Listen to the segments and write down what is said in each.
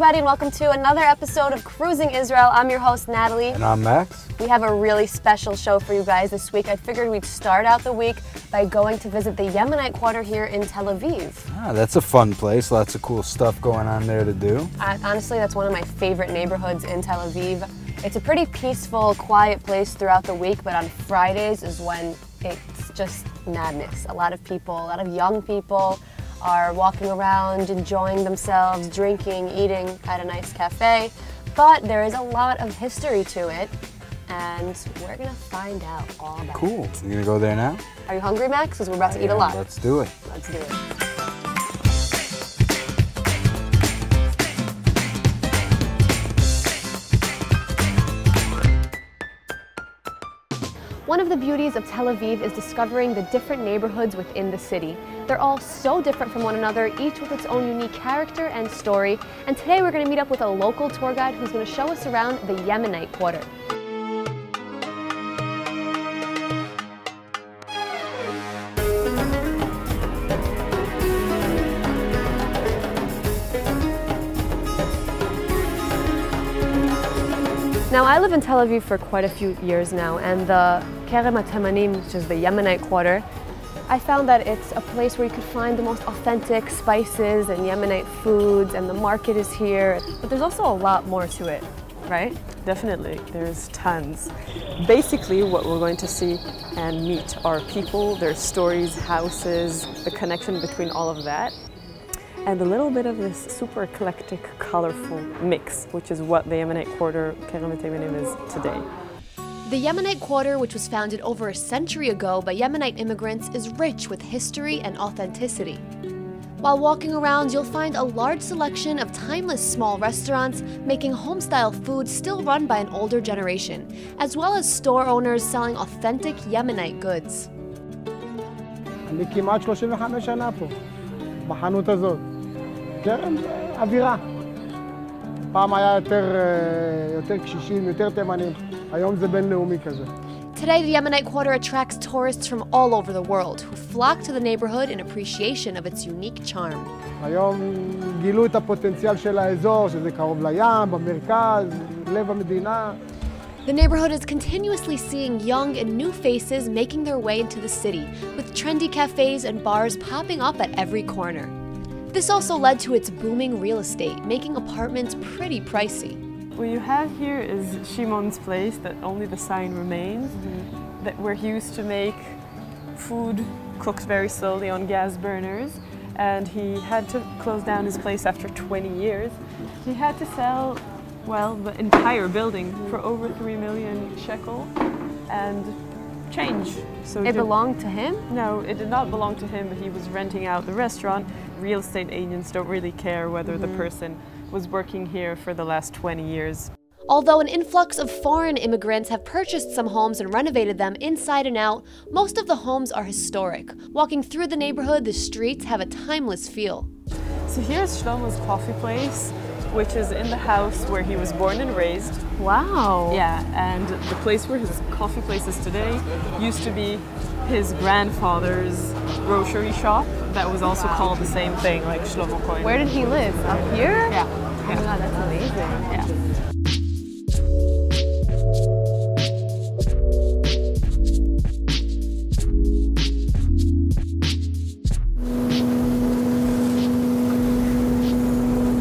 everybody, and welcome to another episode of Cruising Israel. I'm your host, Natalie. And I'm Max. We have a really special show for you guys this week. I figured we'd start out the week by going to visit the Yemenite Quarter here in Tel Aviv. Ah, that's a fun place. Lots of cool stuff going on there to do. Honestly, that's one of my favorite neighborhoods in Tel Aviv. It's a pretty peaceful, quiet place throughout the week, but on Fridays is when it's just madness. A lot of people, a lot of young people are walking around, enjoying themselves, drinking, eating at a nice cafe. But there is a lot of history to it, and we're gonna find out all about it. Cool. You gonna go there now? Are you hungry, Max? Because we're about to eat a lot. Let's do it. Let's do it. One of the beauties of Tel Aviv is discovering the different neighborhoods within the city. They're all so different from one another, each with its own unique character and story. And today we're going to meet up with a local tour guide who's going to show us around the Yemenite Quarter. Now, I live in Tel Aviv for quite a few years now, and the Kerem HaTemanim, which is the Yemenite Quarter, I found that it's a place where you could find the most authentic spices and Yemenite foods, and the market is here. But there's also a lot more to it, right? Definitely, there's tons. Basically, what we're going to see and meet are people, their stories, houses, the connection between all of that, and a little bit of this super eclectic, colorful mix, which is what the Yemenite Quarter, Kerem HaTemanim, is today. The Yemenite Quarter, which was founded over a century ago by Yemenite immigrants, is rich with history and authenticity. While walking around, you'll find a large selection of timeless small restaurants making home-style food still run by an older generation, as well as store owners selling authentic Yemenite goods. אני כמעט 35 שנה פה, בחנות הזאת. כרם אווירה. פעם היה יותר קשישים, יותר תימנים. היום זה בינלאומי כזה. Today, the Yemenite Quarter attracts tourists from all over the world who flock to the neighborhood in appreciation of its unique charm. היום גילו את הפוטנציאל של האזור, שזה קרוב לים, במרכז, לב המדינה. The neighborhood is continuously seeing young and new faces making their way into the city, with trendy cafes and bars popping up at every corner. This also led to its booming real estate, making apartments pretty pricey. What you have here is Shimon's place, that only the sign remains, that where he used to make food cooked very slowly on gas burners, and he had to close down his place after 20 years. He had to sell, well, the entire building for over 3 million shekel and change. So It belonged to him? No, it did not belong to him, but he was renting out the restaurant. Real estate agents don't really care whether the person was working here for the last 20 years. Although an influx of foreign immigrants have purchased some homes and renovated them inside and out, most of the homes are historic. Walking through the neighborhood, the streets have a timeless feel. So here's Shlomo's coffee place, which is in the house where he was born and raised. Wow. Yeah, and the place where his coffee place is today used to be his grandfather's grocery shop that was also called the same thing, like Shlomo Cohen. Where did he live? Up here? Yeah. Oh my God, that's amazing. Yeah.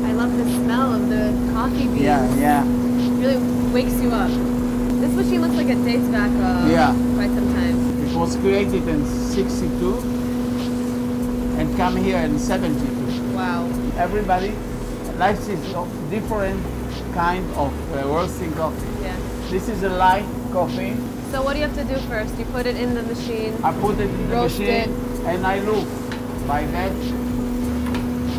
I love the smell of the coffee beans. Yeah. It really wakes you up. This machine looks like it dates back quite some time. It was created in 62 and come here in 72. Wow. Everybody likes this different kind of roasting coffee. Yeah. This is a light coffee. So what do you have to do first? You put it in the machine. I put it in the Roast machine and I look. By that,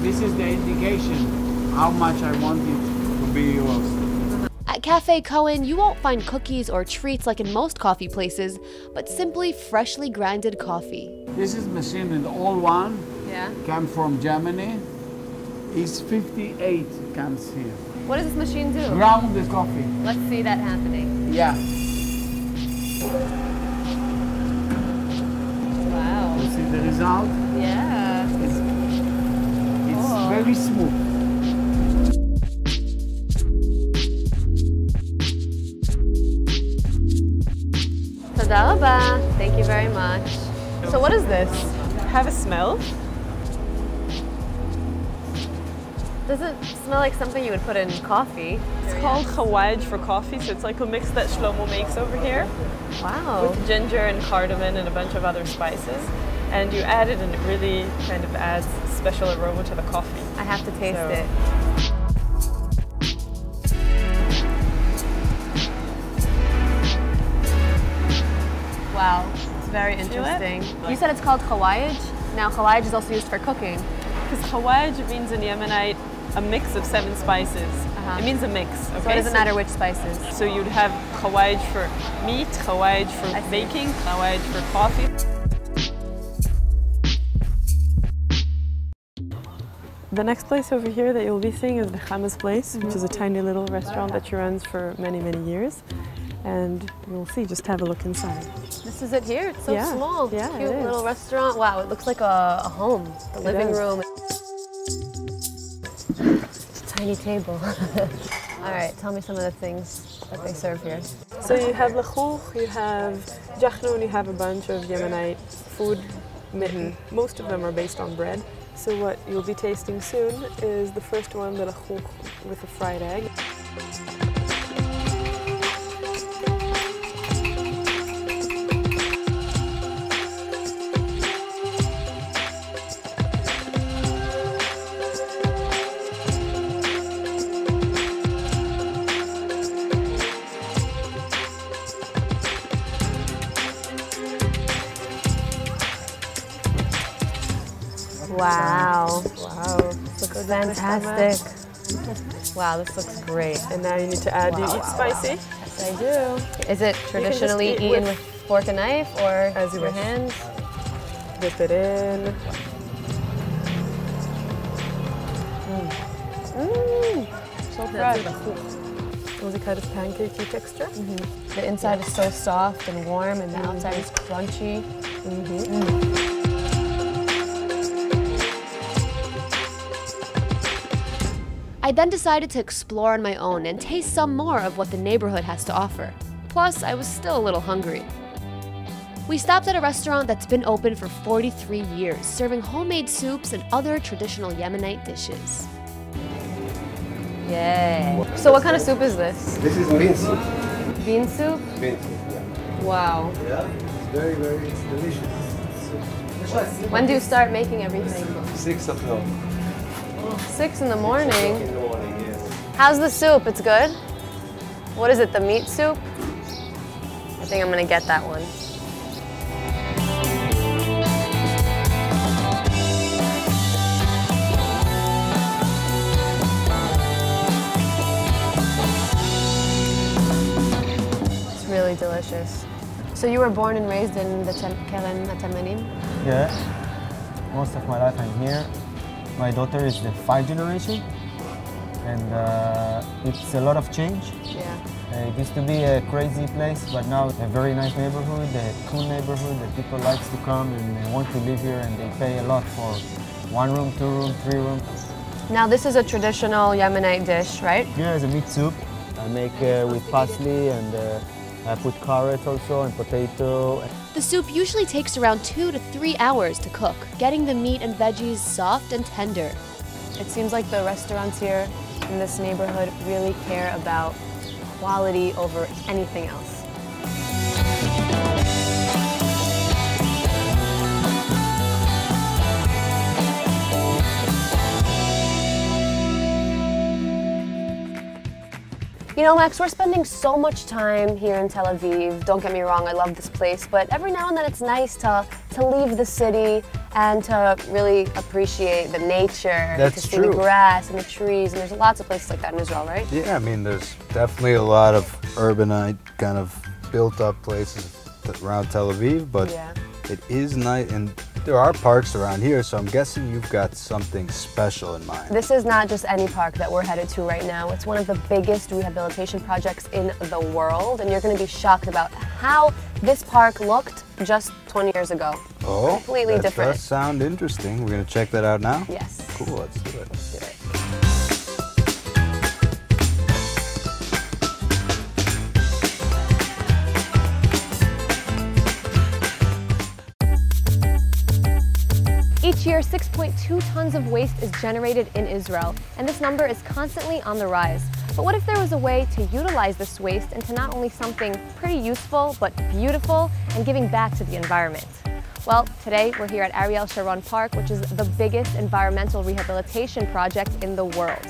this is the indication how much I want it to be roasted. At Cafe Cohen, you won't find cookies or treats like in most coffee places, but simply freshly grinded coffee. This is machine in all one. Yeah. Come from Germany. It's 58 comes here. What does this machine do? Ground the coffee. Let's see that happening. Yeah. Wow. You see the result? Yeah. It's very smooth. Toda raba. Thank you very much. So what is this? Have a smell. Does it smell like something you would put in coffee? It's called Chawaj for coffee, so it's like a mix that Shlomo makes over here Wow. with ginger and cardamom and a bunch of other spices. And you add it and it really kind of adds special aroma to the coffee. I have to taste So- it. Wow, it's very Feel it? interesting. You said it's called chawaj. Now chawaj is also used for cooking. Because Chawaj means in Yemenite a mix of 7 spices. It means a mix. Okay? So it doesn't matter which spices. So you'd have Chawaj for meat, Chawaj for I see. baking, Chawaj for coffee. The next place over here that you'll be seeing is Nechama's Place, which is a tiny little restaurant that she runs for many, many years. And you'll see, just have a look inside. This is it here. It's so Yeah. small. Yeah, It's it cute is. little restaurant. Wow, it looks like a home. The living does. room. It's a tiny table. All right, tell me some of the things that they serve here. So you have lachouch, you have jachnun, you have a bunch of Yemenite food. Most of them are based on bread. So what you'll be tasting soon is the first one, the lachouch with a fried egg. Wow. Wow, Looks fantastic. Wow, this looks great. And now you need to add, do you eat spicy? Yes, I do. Is it traditionally eat eaten with- with fork and knife or As you your wish. hands? Dip it in. So That's fresh. Muzikad is pancakey texture. The inside is so soft and warm, and the outside is crunchy. I then decided to explore on my own and taste some more of what the neighborhood has to offer. Plus, I was still a little hungry. We stopped at a restaurant that's been open for 43 years, serving homemade soups and other traditional Yemenite dishes. Yeah. So what kind of soup is this? This is bean soup. Bean soup? Bean soup, yeah. Wow. Yeah, it's very, it's delicious. When do you start making everything? 6 o'clock 6 in the morning. in the morning, yes. How's the soup? It's good? What is it, the meat soup? I think I'm gonna get that one. It's really delicious. So you were born and raised in the Keren Atamanim? Yeah, most of my life I'm here. My daughter is the 5th generation, and it's a lot of change. Yeah. It used to be a crazy place, but now it's a very nice neighborhood, a cool neighborhood that people like to come and they want to live here, and they pay a lot for 1 room, 2 room, 3 room. Now this is a traditional Yemenite dish, right? Here is a meat soup. I make with parsley, and I put carrots also and potato. The soup usually takes around 2 to 3 hours to cook, getting the meat and veggies soft and tender. It seems like the restaurants here in this neighborhood really care about quality over anything else. You know, Max, we're spending so much time here in Tel Aviv. Don't get me wrong, I love this place, but every now and then it's nice to leave the city and to really appreciate the nature, That's to see true. the grass and the trees, and there's lots of places like that in Israel, right? Yeah, I mean, there's definitely a lot of urbanite kind of built up places around Tel Aviv, but Yeah. it is nice, and there are parks around here, so I'm guessing you've got something special in mind. This is not just any park that we're headed to right now. It's one of the biggest rehabilitation projects in the world, and you're going to be shocked about how this park looked just 20 years ago. Oh, completely that different. does sound interesting. We're going to check that out now? Yes. Cool, let's do it. Let's do it. Each year, 6.2 tons of waste is generated in Israel, and this number is constantly on the rise. But what if there was a way to utilize this waste into not only something pretty useful, but beautiful and giving back to the environment? Well, today we're here at Ariel Sharon Park, which is the biggest environmental rehabilitation project in the world.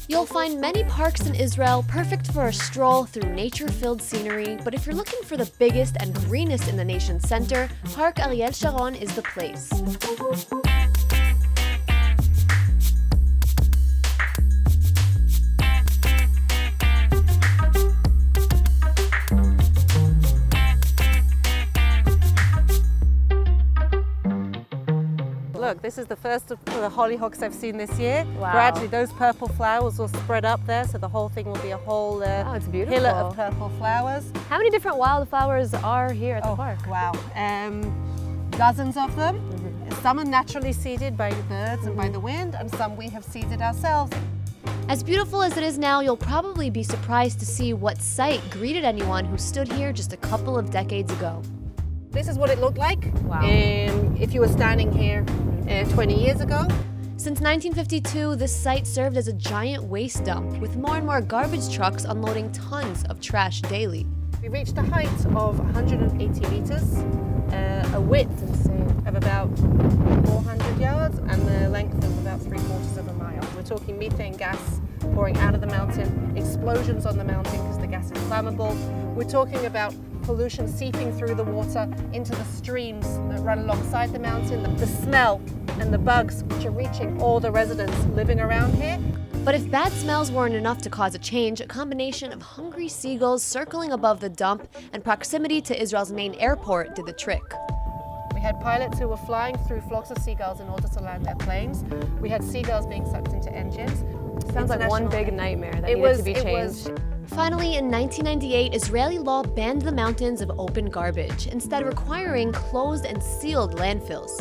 You'll find many parks in Israel perfect for a stroll through nature-filled scenery, but if you're looking for the biggest and greenest in the nation's center, Park Ariel Sharon is the place. Look, this is the first of the hollyhocks I've seen this year. Wow. Gradually, those purple flowers will spread up there, so the whole thing will be a whole it's beautiful. pillar of purple flowers. How many different wildflowers are here at the park? Wow, dozens of them. Some are naturally seeded by the birds and by the wind, and some we have seeded ourselves. As beautiful as it is now, you'll probably be surprised to see what sight greeted anyone who stood here just a couple of decades ago. This is what it looked like. Wow. If you were standing here 20 years ago. Since 1952, this site served as a giant waste dump, with more and more garbage trucks unloading tons of trash daily. We reached a height of 180 meters, a width of about 400 yards, and the length of about 3/4 of a mile. We're talking methane gas pouring out of the mountain, explosions on the mountain because the gas is flammable. We're talking about pollution seeping through the water into the streams that run alongside the mountain, the smell and the bugs which are reaching all the residents living around here. But if bad smells weren't enough to cause a change, a combination of hungry seagulls circling above the dump and proximity to Israel's main airport did the trick. We had pilots who were flying through flocks of seagulls in order to land their planes. We had seagulls being sucked into engines. Sounds like one big nightmare that needed to be changed. Finally, in 1998, Israeli law banned the mountains of open garbage, instead requiring closed and sealed landfills.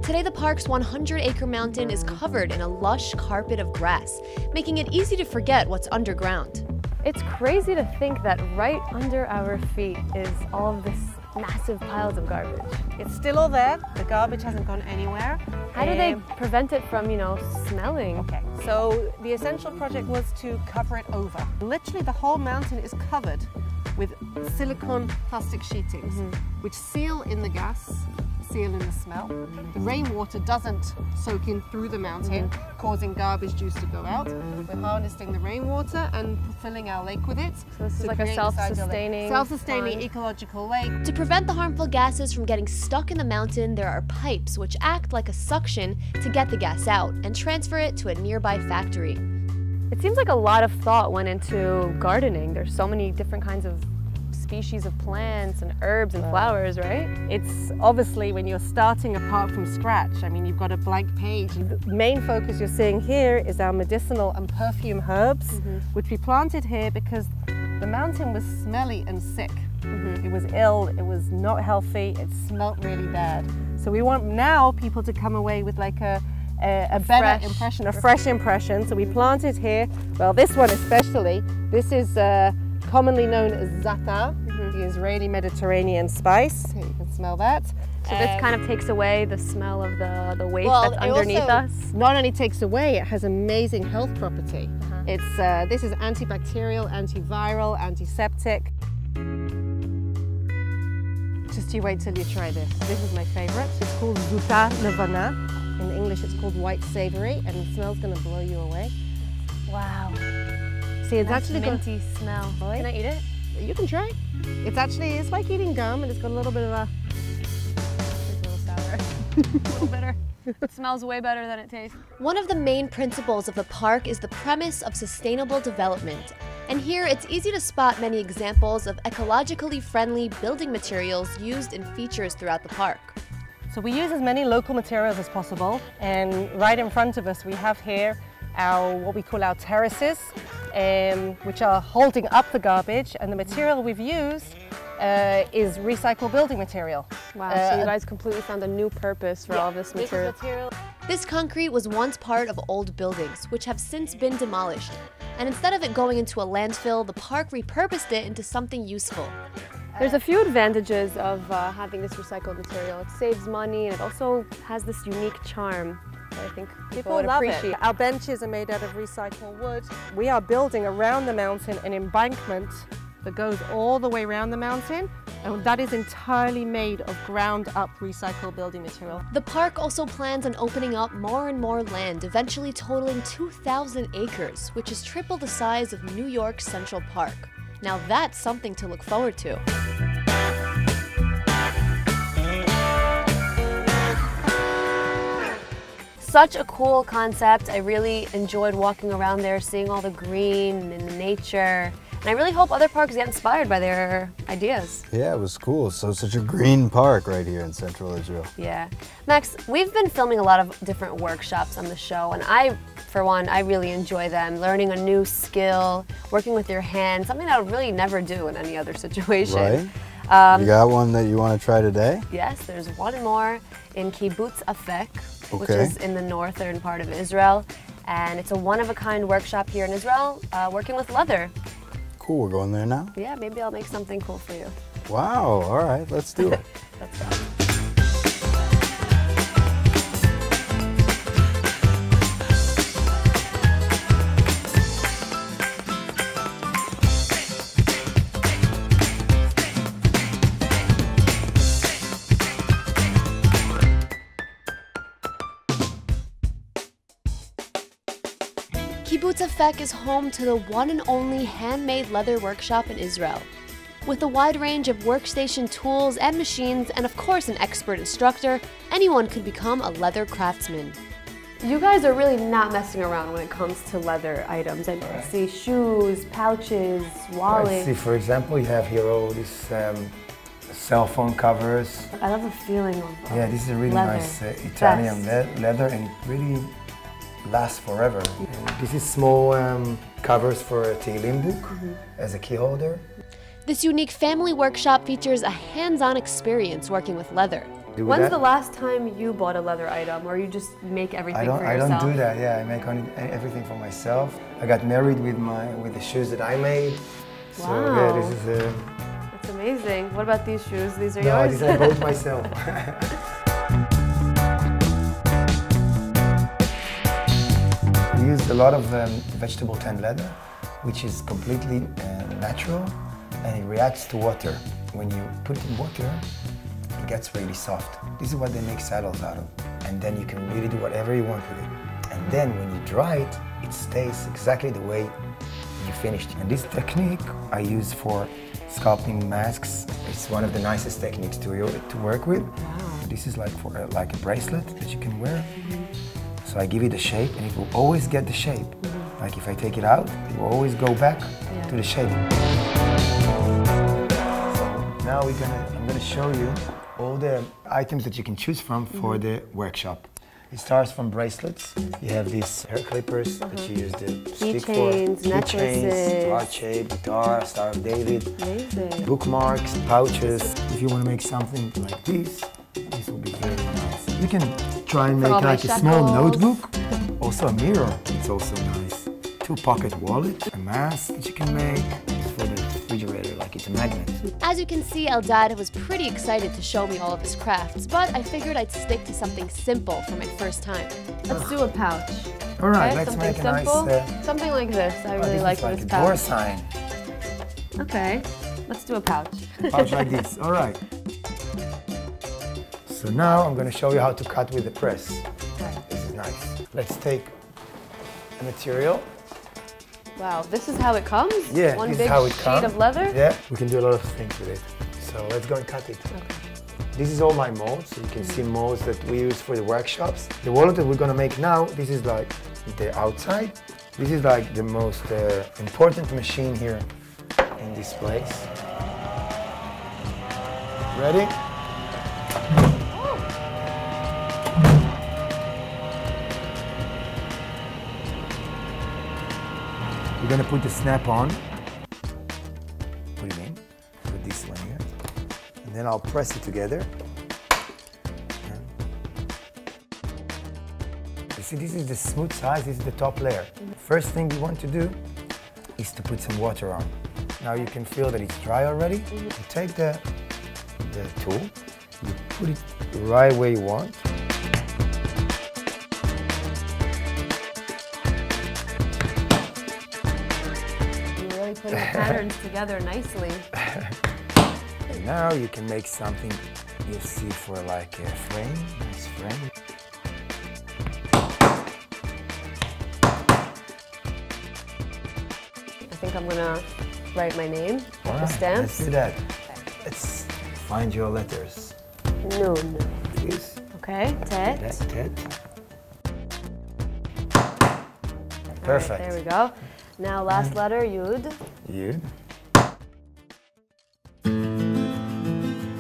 Today, the park's 100-acre mountain is covered in a lush carpet of grass, making it easy to forget what's underground. It's crazy to think that right under our feet is all of this massive piles of garbage. It's still all there. The garbage hasn't gone anywhere. How do they prevent it from, smelling? Okay, so the essential project was to cover it over. Literally the whole mountain is covered with silicone plastic sheetings, which seal in the gas, seal in the smell. The rainwater doesn't soak in through the mountain, causing garbage juice to go out. We're harnessing the rainwater and filling our lake with it. So this is like a self-sustaining ecological lake. To prevent the harmful gases from getting stuck in the mountain, there are pipes which act like a suction to get the gas out and transfer it to a nearby factory. It seems like a lot of thought went into gardening. There's so many different kinds of species of plants and herbs and flowers, right? It's obviously when you're starting a park from scratch, I mean, you've got a blank page. The main focus you're seeing here is our medicinal and perfume herbs, which we planted here because the mountain was smelly and sick. It was ill, it was not healthy, it smelled really bad. So we want now people to come away with like a better impression, a fresh impression. So we planted here, well, this one especially, this is commonly known as za'atar, the Israeli Mediterranean spice. Here you can smell that. So this kind of takes away the smell of the waste that's underneath us? Not only takes away, it has amazing health property. This is antibacterial, antiviral, antiseptic. Just you wait till you try this. This is my favorite. It's called Zuta Levana. In English it's called white savory, and the smell's going to blow you away. Wow. See, it's actually minty smell. Can I eat it? You can try. It's like eating gum, and it's got a little bit of It's a little sour. A little bitter. It smells way better than it tastes. One of the main principles of the park is the premise of sustainable development. And here it's easy to spot many examples of ecologically friendly building materials used in features throughout the park. So we use as many local materials as possible, and right in front of us we have here what we call our terraces, which are holding up the garbage, and the material we've used is recycled building material. Wow, so you guys completely found a new purpose for all of this material. This concrete was once part of old buildings, which have since been demolished. And instead of it going into a landfill, the park repurposed it into something useful. There's a few advantages of having this recycled material. It saves money and it also has this unique charm that I think people would love appreciate. it. Our benches are made out of recycled wood. We are building around the mountain an embankment that goes all the way around the mountain, and that is entirely made of ground-up recycled building material. The park also plans on opening up more and more land, eventually totaling 2,000 acres, which is triple the size of New York's Central Park. Now that's something to look forward to. Such a cool concept. I really enjoyed walking around there, seeing all the green and the nature. And I really hope other parks get inspired by their ideas. Yeah, it was cool. So such a green park right here in Central Israel. Yeah. Max, we've been filming a lot of different workshops on the show, and for one, I really enjoy them. Learning a new skill, working with your hands, something that I would really never do in any other situation. Right? You got one that you want to try today? Yes, there's one more in Kibbutz Afek, which Okay. is in the northern part of Israel. And it's a one-of-a-kind workshop here in Israel, working with leather. Cool, we're going there now? Yeah, maybe I'll make something cool for you. Wow, all right, let's do it. Let's go. Kibbutz Afek is home to the one and only handmade leather workshop in Israel. With a wide range of workstation tools and machines, and of course an expert instructor, anyone could become a leather craftsman. You guys are really not messing around when it comes to leather items. I see shoes, pouches, wallets. See, for example, you have here all these cell phone covers. I love the feeling of Yeah, this is a really leather. nice Italian leather, and it really lasts forever. And this is small covers for a Tehillim book as a key holder. This unique family workshop features a hands-on experience working with leather. When's the last time you bought a leather item, or you just make everything for I yourself? don't do that. Yeah, I make everything for myself. I got married with the shoes that I made. So yeah, this is That's amazing. What about these shoes? These are no, yours? these I bought myself. We used a lot of vegetable tan leather, which is completely natural, and it reacts to water. When you put it in water, it gets really soft. This is what they make saddles out of. And then you can really do whatever you want with it. And then when you dry it, it stays exactly the way you finished. And this technique I use for sculpting masks. It's one of the nicest techniques to work with. Wow. This is like for like a bracelet that you can wear. So I give it a shape, and it will always get the shape. Like if I take it out, it will always go back to the shape. So now I'm gonna show you all the items that you can choose from for the workshop. It starts from bracelets. You have these hair clippers that you use the stick for. Keychains, necklaces. Heart shape, guitar, Star of David. Amazing. Bookmarks, pouches. If you want to make something like this will be very nice. You can try and make like a small notebook. Also a mirror, it's also nice. 2-pocket wallet, a mask that you can make. It's for the refrigerator, like it's a magnet. As you can see, Eldad was pretty excited to show me all of his crafts, but I figured I'd stick to something simple for my first time. Let's do a pouch. All right, Okay, let's something make a simple. nice... Something like this. I really this like is like this a pouch. door sign. Okay, let's do a pouch. Pouch like this, all right. So now I'm going to show you how to cut with the press. This is nice. Let's take a material. Wow, this is how it comes? Yeah, One this big is how it sheet comes. of leather? Yeah, we can do a lot of things with it. So let's go and cut it. Okay. This is all my molds. So you can see molds that we use for the workshops. The wallet that we're going to make now, this is like the outside. This is like the most important machine here in this place. Ready? We're going to put the snap on. Put it in. Put this one here. And then I'll press it together. You see, this is the smooth side, this is the top layer. First thing you want to do is to put some water on. Now you can feel that it's dry already. You take the tool, you put it right where you want. You're really putting the patterns together nicely. And now you can make something you see for like a frame, nice frame. I think I'm gonna write my name with the Alright, stamps. let's do that. Let's find your letters. Nun. Please. Okay, Tet. Tet. Alright, Perfect. there we go. Now last letter, Yud. Yud.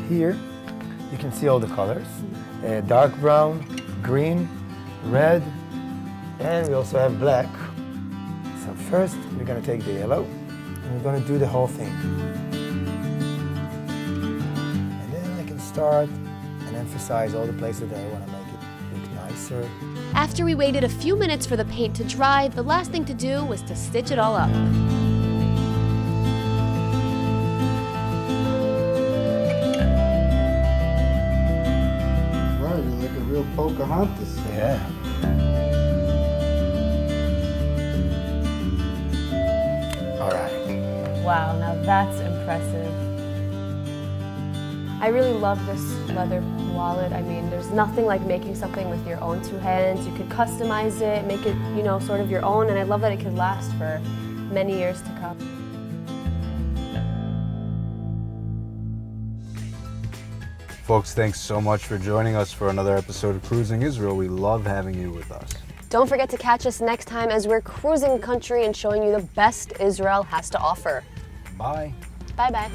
Here you can see all the colors. Dark brown, green, red, and we also have black. So first we're going to take the yellow and we're going to do the whole thing. And then I can start and emphasize all the places that I want to make it look nicer. After we waited a few minutes for the paint to dry, the last thing to do was to stitch it all up. Wow, you're like a real Pocahontas. Yeah. All right. Wow, now that's impressive. I really love this leather wallet. I mean, there's nothing like making something with your own two hands. You could customize it, make it, you know, sort of your own, and I love that it could last for many years to come. Folks, thanks so much for joining us for another episode of Cruising Israel. We love having you with us. Don't forget to catch us next time as we're cruising the country and showing you the best Israel has to offer. Bye. Bye-bye.